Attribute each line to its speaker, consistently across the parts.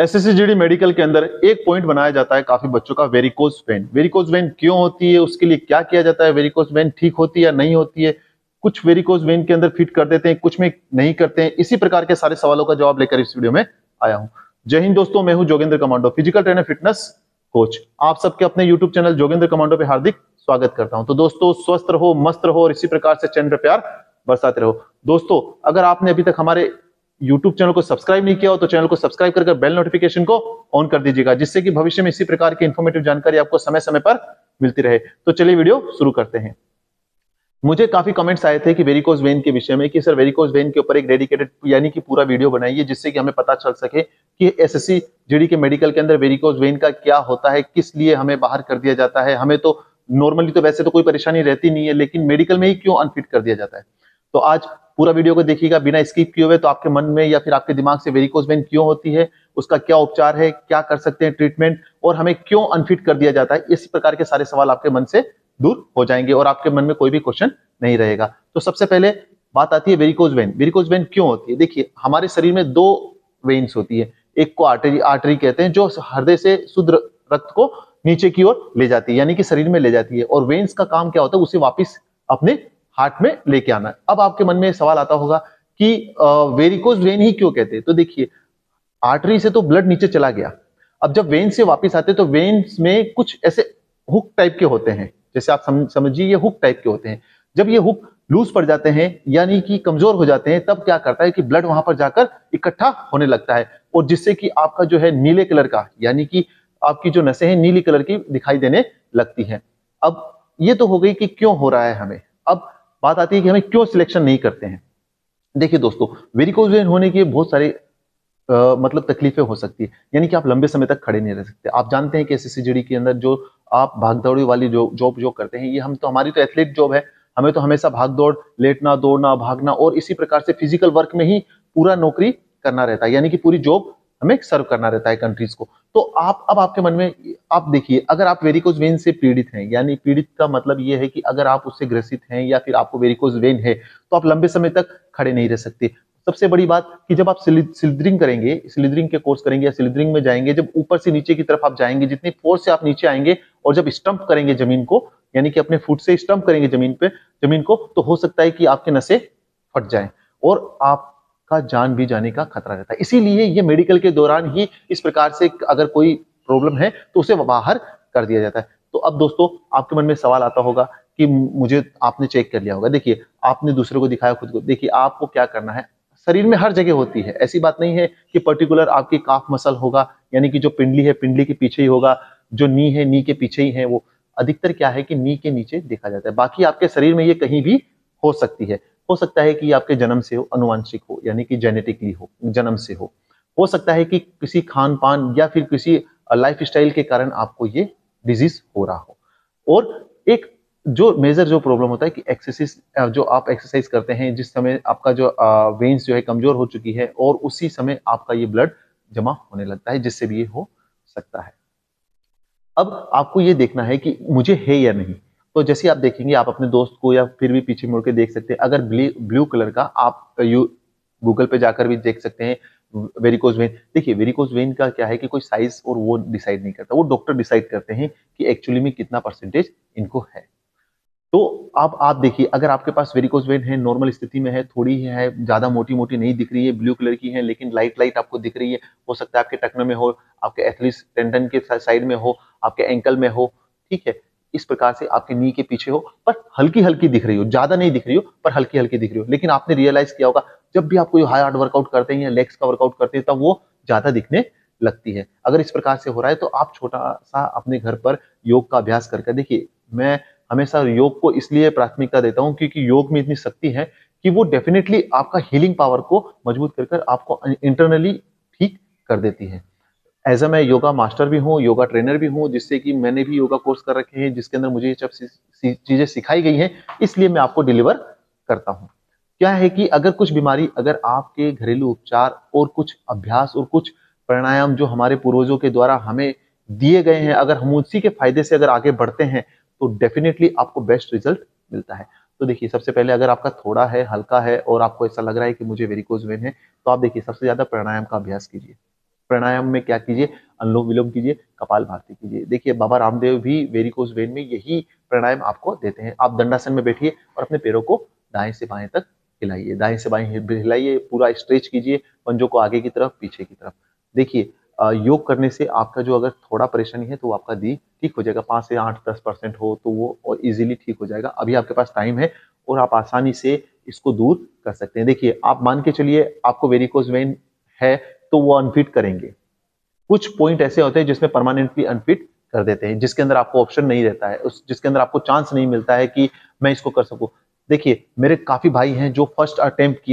Speaker 1: एसएससीजीडी medical के अंदर एक पॉइंट बनाया जाता है काफी बच्चों का, वेरिकोज वेन। वेरिकोज वेन क्यों होती है, उसके लिए क्या किया जाता है, वेरिकोज वेन ठीक होती है या नहीं होती है, कुछ वेरिकोज वेन के अंदर फिट कर देते हैं, कुछ में नहीं करते हैं। इसी प्रकार के सारे सवालों का जवाब लेकर इस वीडियो में आया हूं। जय हिंद दोस्तों, मैं हूं Jogendra commando, physical trainer fitness coach. आप सबके अपने यूट्यूब चैनल जोगेंद्र कमांडो पे हार्दिक स्वागत करता हूं। तो दोस्तों, स्वस्थ रहो, मस्त रहो और इसी प्रकार से चैनल पे प्यार बरसाते रहो। दोस्तों, अगर आपने अभी तक हमारे YouTube चैनल को सब्सक्राइब नहीं किया हो तो चैनल को सब्सक्राइब करके बेल नोटिफिकेशन को ऑन कर दीजिएगा, जिससे कि भविष्य में इसी प्रकार की इंफॉर्मेटिव जानकारी आपको समय समय पर मिलती रहे। तो चलिए वीडियो शुरू करते हैं। मुझे काफी कमेंट्स आए थे कि वेरिकोज वेन के विषय में, कि सर वेरिकोज वेन के ऊपर एक डेडिकेटेड यानी कि पूरा वीडियो बनाइए, जिससे कि हमें पता चल सके कि एसएससी जीडी के मेडिकल के अंदर वेरिकोज वेन का क्या होता है, किस लिए हमें बाहर कर दिया जाता है। हमें तो नॉर्मली तो वैसे तो कोई परेशानी रहती नहीं है, लेकिन मेडिकल में ही क्यों अनफिट कर दिया जाता है। तो आज पूरा वीडियो को देखिएगा बिना स्किप किए हुए, तो आपके मन में या फिर आपके दिमाग से वेरिकोज वेन क्यों होती है, उसका क्या उपचार है, क्या कर सकते हैं ट्रीटमेंट, और हमें क्यों अनफिट कर दिया जाता है, इस प्रकार के सारे सवाल आपके मन से दूर हो जाएंगे और आपके मन में कोई भी क्वेश्चन नहीं रहेगा। तो सबसे पहले बात आती है वेरिकोज वेन। वेरिकोज वेन क्यों होती है? देखिए, हमारे शरीर में दो वेन्स होती है। एक को आर्टरी कहते हैं, जो हृदय से शुद्ध रक्त को नीचे की ओर ले जाती है, यानी कि शरीर में ले जाती है। और वेन्स का काम क्या होता है? उसे वापिस अपने हार्ट में लेके आना। अब आपके मन में सवाल आता होगा कि वेरिकोज वेन ही क्यों कहते हैं? तो देखिए, आर्टरी से तो ब्लड नीचे चला गया, अब जब वेन से वापस आते तो वेन्स में कुछ ऐसे हुक टाइप के होते हैं, जैसे आप समझिए ये हुक टाइप के होते हैं। जब ये हुक लूज पड़ जाते हैं यानी कि कमजोर हो जाते हैं, तब क्या करता है कि ब्लड वहां पर जाकर इकट्ठा होने लगता है, और जिससे कि आपका जो है नीले कलर का, यानी कि आपकी जो नसें हैं नीली कलर की दिखाई देने लगती हैं। अब ये तो हो गई कि क्यों हो रहा है हमें। अब बात आती है कि हमें क्यों सिलेक्शन नहीं करते हैं। देखिए दोस्तों, वेरिकोज वेन होने के बहुत सारे मतलब तकलीफें हो सकती है, यानी कि आप लंबे समय तक खड़े नहीं रह सकते। आप जानते हैं कि एसएससीजीडी के अंदर जो आप भागदौड़ी वाली जो जॉब करते हैं, ये हम तो, हमारी तो एथलीट जॉब है। हमें तो हमेशा भाग दौड़, लेटना, दौड़ना, भागना और इसी प्रकार से फिजिकल वर्क में ही पूरा नौकरी करना रहता है, यानी कि पूरी जॉब हमें सर्व करना रहता है कंट्रीज को। तो आप, अब आपके मन में, आप देखिए, अगर आप वेरिकोज वेन से पीड़ित हैं, यानी पीड़ित का मतलब ये है कि अगर आप उससे ग्रसित हैं या फिर आपको वेरिकोज वेन है, तो आप लंबे समय तक खड़े नहीं रह सकते। सबसे बड़ी बात कि जब आप स्लिदरिंग करेंगे, स्लिदरिंग के कोर्स करेंगे या स्लिदरिंग में जाएंगे, जब ऊपर से नीचे की तरफ आप जाएंगे, जितनी फोर्स से आप नीचे आएंगे और जब स्टंप करेंगे जमीन को, यानी कि अपने फुट से स्टंप करेंगे जमीन को, तो हो सकता है कि आपके नसें फट जाएं और आपका जान भी जाने का खतरा रहता है। इसीलिए ये मेडिकल के दौरान ही इस प्रकार से अगर कोई प्रॉब्लम है तो उसे बाहर कर दिया जाता है। तो अब दोस्तों, आपके मन में सवाल आता होगा कि मुझे, आपने चेक कर लिया होगा, देखिए आपने दूसरे को दिखाया, खुद को देखिए, आपको क्या करना है। शरीर में हर जगह होती है, ऐसी बात नहीं है कि पर्टिकुलर आपकी काफ मसल होगा, यानी कि जो पिंडली है पिंडली के पीछे ही होगा, जो नी है नी के पीछे ही है। वो अधिकतर क्या है कि नी के नीचे देखा जाता है, बाकी आपके शरीर में ये कहीं भी हो सकती है। हो सकता है कि आपके जन्म से हो, अनुवांशिक हो, यानी कि जेनेटिकली हो, जन्म से हो सकता है कि किसी खान पान या फिर किसी लाइफ स्टाइल के कारण आपको ये डिजीज हो रहा हो। और एक जो मेजर जो प्रॉब्लम होता है कि एक्सरसाइज, जो आप एक्सरसाइज करते हैं, जिस समय आपका जो वेन्स जो है कमजोर हो चुकी है, और उसी समय आपका ये ब्लड जमा होने लगता है, जिससे भी ये हो सकता है। अब आपको ये देखना है कि मुझे है या नहीं। तो जैसे आप देखेंगे, आप अपने दोस्त को या फिर भी पीछे मुड़ के देख सकते हैं, अगर ब्लू कलर का, आप गूगल पे जाकर भी देख सकते हैं वेरिकोज वेन। देखिए, वेरिकोज वेन का क्या है कि कोई साइज और वो डिसाइड नहीं करता, वो डॉक्टर डिसाइड करते हैं कि एक्चुअली में कितना परसेंटेज इनको है। तो अब आप देखिए, अगर आपके पास वेरिकोज वेन है, नॉर्मल स्थिति में है, थोड़ी ही है, ज्यादा मोटी मोटी नहीं दिख रही है, ब्लू कलर की है, लेकिन लाइट लाइट आपको दिख रही है, हो सकता है आपके टखने में हो, आपके एथलीस टेंडन के साइड में हो, आपके एंकल में हो, ठीक है, इस प्रकार से आपके नी के पीछे हो, पर हल्की हल्की दिख रही हो, ज्यादा नहीं दिख रही हो, पर हल्की हल्की दिख रही हो। लेकिन आपने रियलाइज किया होगा, जब भी आप कोई हार्ड वर्कआउट करते हैं या लेग्स का वर्कआउट करते हैं, तब वो ज्यादा दिखने लगती है। अगर इस प्रकार से हो रहा है, तो आप छोटा सा अपने घर पर योग का अभ्यास करके देखिए। मैं हमेशा योग को इसलिए प्राथमिकता देता हूं क्योंकि योग में इतनी शक्ति है कि वो डेफिनेटली आपका हीलिंग पावर को मजबूत कर आपको इंटरनली ठीक कर देती है। एज अ, मैं योगा मास्टर भी हूँ, योगा ट्रेनर भी हूँ, जिससे कि मैंने भी योगा कोर्स कर रखे हैं, जिसके अंदर मुझे ये सब चीजें सिखाई गई हैं, इसलिए मैं आपको डिलीवर करता हूँ। क्या है कि अगर कुछ बीमारी, अगर आपके घरेलू उपचार और कुछ अभ्यास और कुछ प्राणायाम जो हमारे पूर्वजों के द्वारा हमें दिए गए हैं, अगर हम उसी के फायदे से अगर आगे बढ़ते हैं, तो डेफिनेटली आपको बेस्ट रिजल्ट मिलता है। तो देखिए, सबसे पहले अगर आपका थोड़ा है, हल्का है और आपको ऐसा लग रहा है कि मुझे वेरिकोज वेन है, तो आप देखिए, सबसे ज्यादा प्राणायाम का अभ्यास कीजिए। प्राणायाम में क्या कीजिए, अनुलोम विलोम कीजिए, कपालभाति कीजिए। देखिए बाबा रामदेव भी वेरिकोज वेन में यही प्राणायाम आपको देते हैं। आप दंडासन में बैठिए और अपने पैरों को दाएं से बाएं तक हिलाइए, दाएं से बाएं हिलाइए, पूरा स्ट्रेच कीजिए पंजों को आगे की तरफ पीछे की तरफ। देखिए योग करने से आपका जो अगर थोड़ा परेशानी है तो वो आपका दी ठीक हो जाएगा। 5 से 8-10% हो तो वो और इजीली ठीक हो जाएगा। अभी आपके पास टाइम है और आप आसानी से इसको दूर कर सकते हैं। देखिए आप मान के चलिए आपको वेरिकोज वेन है तो वो अनफिट करेंगे। कुछ पॉइंट ऐसे होते हैं जिसमें परमानेंटली अनफिट कर देते हैं, जिसके अंदर आपको ऑप्शन नहीं रहता है, उस जिसके अंदर आपको चांस नहीं मिलता है कि मैं इसको कर सकूं। देखिए मेरे काफी भाई हैं जो फर्स्ट अटेम्प्ट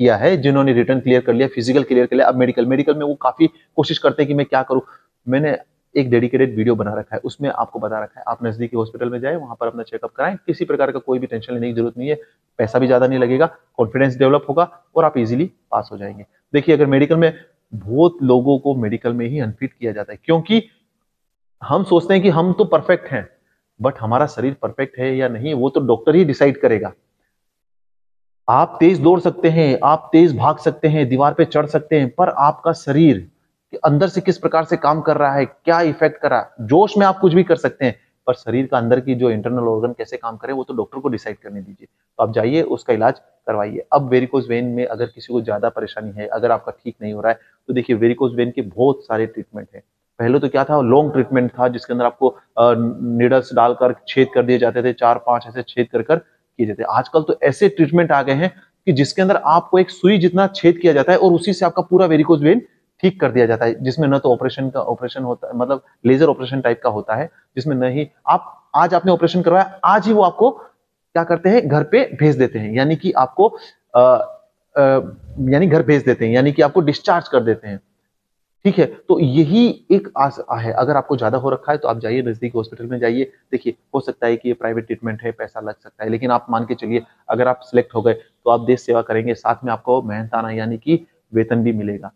Speaker 1: किया है, जिन्होंने रिटर्न क्लियर कर लिया, फिजिकल क्लियर कर लिया, अब मेडिकल में वो काफी कोशिश करते हैं कि मैं क्या करूं। मैंने एक डेडिकेटेड वीडियो बना रखा है, उसमें आपको बता रखा है आप नजदीकी हॉस्पिटल में जाए, वहां पर अपना चेकअप कराएं। किसी प्रकार का कोई भी टेंशन लेने की जरूरत नहीं है, पैसा भी ज्यादा नहीं लगेगा, कॉन्फिडेंस डेवलप होगा और आप इजीली पास हो जाएंगे। देखिए अगर मेडिकल में, बहुत लोगों को मेडिकल में ही अनफिट किया जाता है, क्योंकि हम सोचते हैं कि हम तो परफेक्ट हैं, बट हमारा शरीर परफेक्ट है या नहीं वो तो डॉक्टर ही डिसाइड करेगा। आप तेज दौड़ सकते हैं, आप तेज भाग सकते हैं, दीवार पे चढ़ सकते हैं, पर आपका शरीर के अंदर से किस प्रकार से काम कर रहा है, क्या इफेक्ट कर रहा है, जोश में आप कुछ भी कर सकते हैं, पर शरीर का अंदर की जो इंटरनल ऑर्गन कैसे काम करे वो तो डॉक्टर को डिसाइड करने दीजिए। तो आप जाइए उसका इलाज करवाइए। अब वेरिकोज वेन में अगर किसी को ज्यादा परेशानी है, अगर आपका ठीक नहीं हो रहा है, तो देखिए वेरिकोज वेन के बहुत सारे ट्रीटमेंट है। पहले तो क्या था, लॉन्ग ट्रीटमेंट था जिसके अंदर आपको नीडल्स डालकर छेद कर दिए जाते थे, 4-5 ऐसे छेद कर कर किए जाते हैं। आजकल तो ऐसे ट्रीटमेंट आ गए हैं कि जिसके अंदर आपको एक सुई जितना छेद किया जाता है और उसी से आपका पूरा वेरिकोज वेन ठीक कर दिया जाता है, जिसमें न तो ऑपरेशन होता है, मतलब लेजर ऑपरेशन टाइप का होता है, जिसमें नहीं आप आज आपने ऑपरेशन करवाया, आज ही वो आपको क्या करते हैं, घर पे भेज देते हैं, यानी कि आपको यानी घर भेज देते हैं, यानी कि आपको डिस्चार्ज कर देते हैं। ठीक है, तो यही एक आस है। अगर आपको ज्यादा हो रखा है तो आप जाइए नजदीक हॉस्पिटल में जाइए। देखिए हो सकता है कि ये प्राइवेट ट्रीटमेंट है, पैसा लग सकता है, लेकिन आप मान के चलिए अगर आप सिलेक्ट हो गए तो आप देश सेवा करेंगे, साथ में आपको मेहनताना यानी कि वेतन भी मिलेगा।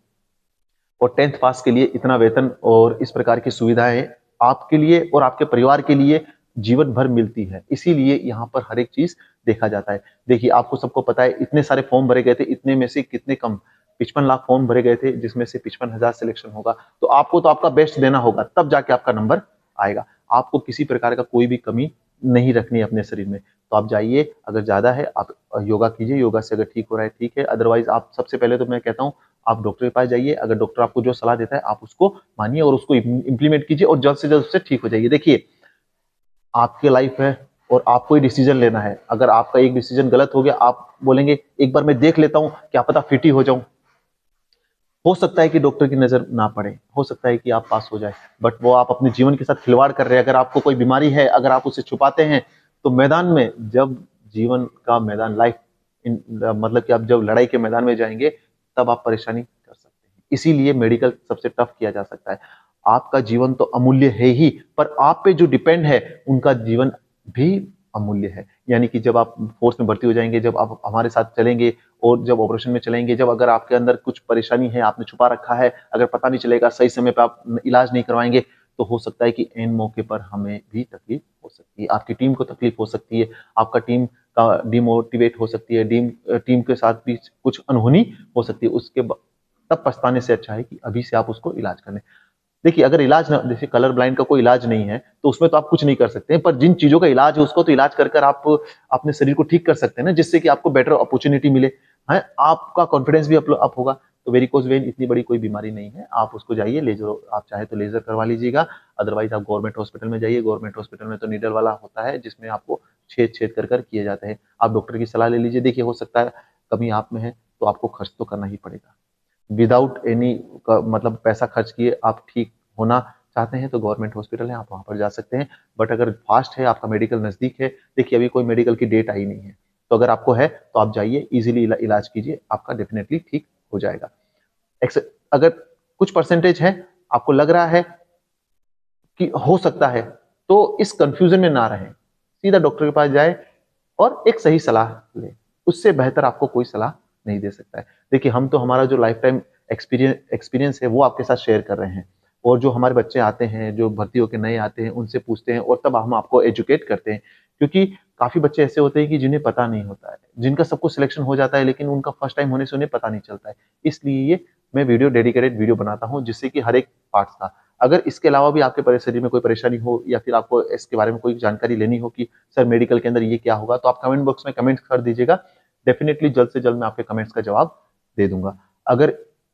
Speaker 1: और 10th पास के लिए इतना वेतन और इस प्रकार की सुविधाएं आपके लिए और आपके परिवार के लिए जीवन भर मिलती है, इसीलिए यहाँ पर हर एक चीज देखा जाता है। देखिए आपको सबको पता है इतने सारे फॉर्म भरे गए थे, इतने में से कितने कम 55 लाख फॉर्म भरे गए थे, जिसमें से 55,000 सिलेक्शन होगा। तो आपको तो आपका बेस्ट देना होगा, तब जाके आपका नंबर आएगा। आपको किसी प्रकार का कोई भी कमी नहीं रखनी है अपने शरीर में। तो आप जाइए, अगर ज्यादा है आप योगा कीजिए, योगा से अगर ठीक हो रहा है ठीक है, अदरवाइज आप सबसे पहले तो मैं कहता हूँ आप डॉक्टर के पास जाइए। अगर डॉक्टर आपको जो सलाह देता है आप उसको मानिए और उसको इंप्लीमेंट कीजिए और जल्द से जल्द उससे ठीक हो जाइए। देखिए आपकी लाइफ है और आपको ही डिसीजन लेना है। अगर आपका एक डिसीजन गलत हो गया, आप बोलेंगे एक बार मैं देख लेता हूं, क्या पता फिट ही हो जाऊं, हो सकता है कि डॉक्टर की नजर ना पड़े, हो सकता है कि आप पास हो जाए, बट वो आप अपने जीवन के साथ खिलवाड़ कर रहे हैं। अगर आपको कोई बीमारी है, अगर आप उसे छुपाते हैं, तो मैदान में जब जीवन का मैदान लाइफ मतलब कि आप जब लड़ाई के मैदान में जाएंगे तब आप परेशानी कर सकते हैं। इसीलिए मेडिकल सबसे टफ किया जा सकता है। आपका जीवन तो अमूल्य है ही, पर आप पे जो डिपेंड है उनका जीवन भी अमूल्य है। यानी कि जब आप फोर्स में भर्ती हो जाएंगे, जब आप हमारे साथ चलेंगे और जब ऑपरेशन में चलेंगे, जब अगर आपके अंदर कुछ परेशानी है, आपने छुपा रखा है, अगर पता नहीं चलेगा, सही समय पर आप इलाज नहीं करवाएंगे, तो हो सकता है कि एन मौके पर हमें भी तकलीफ हो सकती है, आपकी टीम को तकलीफ हो सकती है, आपका टीम का डिमोटिवेट हो सकती है, टीम के साथ भी कुछ अनहोनी हो सकती है। तब पछताने से अच्छा है कि अभी से आप उसको इलाज कर लें। देखिए अगर इलाज ना, जैसे कलर ब्लाइंड का कोई इलाज नहीं है तो उसमें तो आप कुछ नहीं कर सकते हैं, पर जिन चीजों का इलाज है उसको तो इलाज कर आप अपने शरीर को ठीक कर सकते हैं ना, जिससे कि आपको बेटर अपॉर्चुनिटी मिले, है आपका कॉन्फिडेंस भी अप होगा। तो वेरिकोज वेन इतनी बड़ी कोई बीमारी नहीं है, आप उसको जाइए, लेजर आप चाहे तो लेजर करवा लीजिएगा, अदरवाइज आप गवर्नमेंट हॉस्पिटल में जाइए। गवर्नमेंट हॉस्पिटल में तो नीडल वाला होता है जिसमें आपको छेद छेद कर किए जाते हैं। आप डॉक्टर की सलाह ले लीजिए। देखिए हो सकता है कमी आप में है तो आपको खर्च तो करना ही पड़ेगा, विदाउट एनी मतलब पैसा खर्च किए आप ठीक होना चाहते हैं तो गवर्नमेंट हॉस्पिटल है, आप वहां पर जा सकते हैं। बट अगर फास्ट है, आपका मेडिकल नजदीक है, देखिए अभी कोई मेडिकल की डेट आई नहीं है, तो अगर आपको है तो आप जाइए, इजीली इलाज कीजिए, आपका डेफिनेटली ठीक हो जाएगा। अगर कुछ परसेंटेज है, आपको लग रहा है कि हो सकता है, तो इस कंफ्यूजन में ना रहें, सीधा डॉक्टर के पास जाए और एक सही सलाह ले। उससे बेहतर आपको कोई सलाह नहीं दे सकता है। देखिए हम तो हमारा जो लाइफ टाइम एक्सपीरियंस है वो आपके साथ शेयर कर रहे हैं, और जो हमारे बच्चे आते हैं, जो भर्ती होकर नए आते हैं, उनसे पूछते हैं और तब हम आपको एजुकेट करते हैं। क्योंकि काफी बच्चे ऐसे होते हैं कि जिन्हें पता नहीं होता है, जिनका सब कुछ सिलेक्शन हो जाता है लेकिन उनका फर्स्ट टाइम होने से उन्हें पता नहीं चलता है। इसलिए ये मैं वीडियो डेडिकेटेड वीडियो बनाता हूँ, जिससे कि हर एक पार्ट्स का, अगर इसके अलावा भी आपके शरीर में कोई परेशानी हो या फिर आपको इसके बारे में कोई जानकारी लेनी हो कि सर मेडिकल के अंदर ये क्या होगा, तो आप कमेंट बॉक्स में कमेंट कर दीजिएगा। डेफिनेटली जल्द से जल्द मैं आपके कमेंट्स का जवाब दे दूंगा। अगर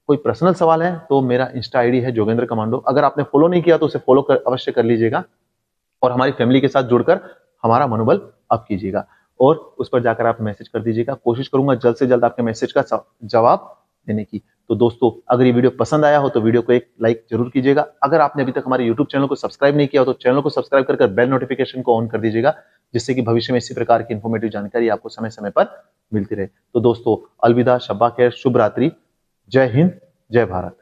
Speaker 1: कोई पर्सनल सवाल है तो मेरा इंस्टा आईडी है जोगेंद्र कमांडो, अगर आपने फॉलो नहीं किया तो उसे फॉलो अवश्य कर लीजिएगा और हमारी फैमिली के साथ जुड़कर हमारा मनोबल अप कीजिएगा और उस पर जाकर आप मैसेज कर दीजिएगा। कोशिश करूंगा जल्द से जल्द आपके मैसेज का जवाब देने की। तो दोस्तों, अगर ये वीडियो पसंद आया हो तो वीडियो को एक लाइक जरूर कीजिएगा। अगर आपने अभी तक हमारे यूट्यूब चैनल को सब्सक्राइब नहीं किया हो तो चैनल को सब्सक्राइब कर बेल नोटिफिकेशन को ऑन कर दीजिएगा, जिससे कि भविष्य में इसी प्रकार की इंफॉर्मेटिव जानकारी आपको समय समय पर मिलती रहे। तो दोस्तों, अलविदा, शब्बा खैर, शुभ रात्रि, जय हिंद, जय भारत।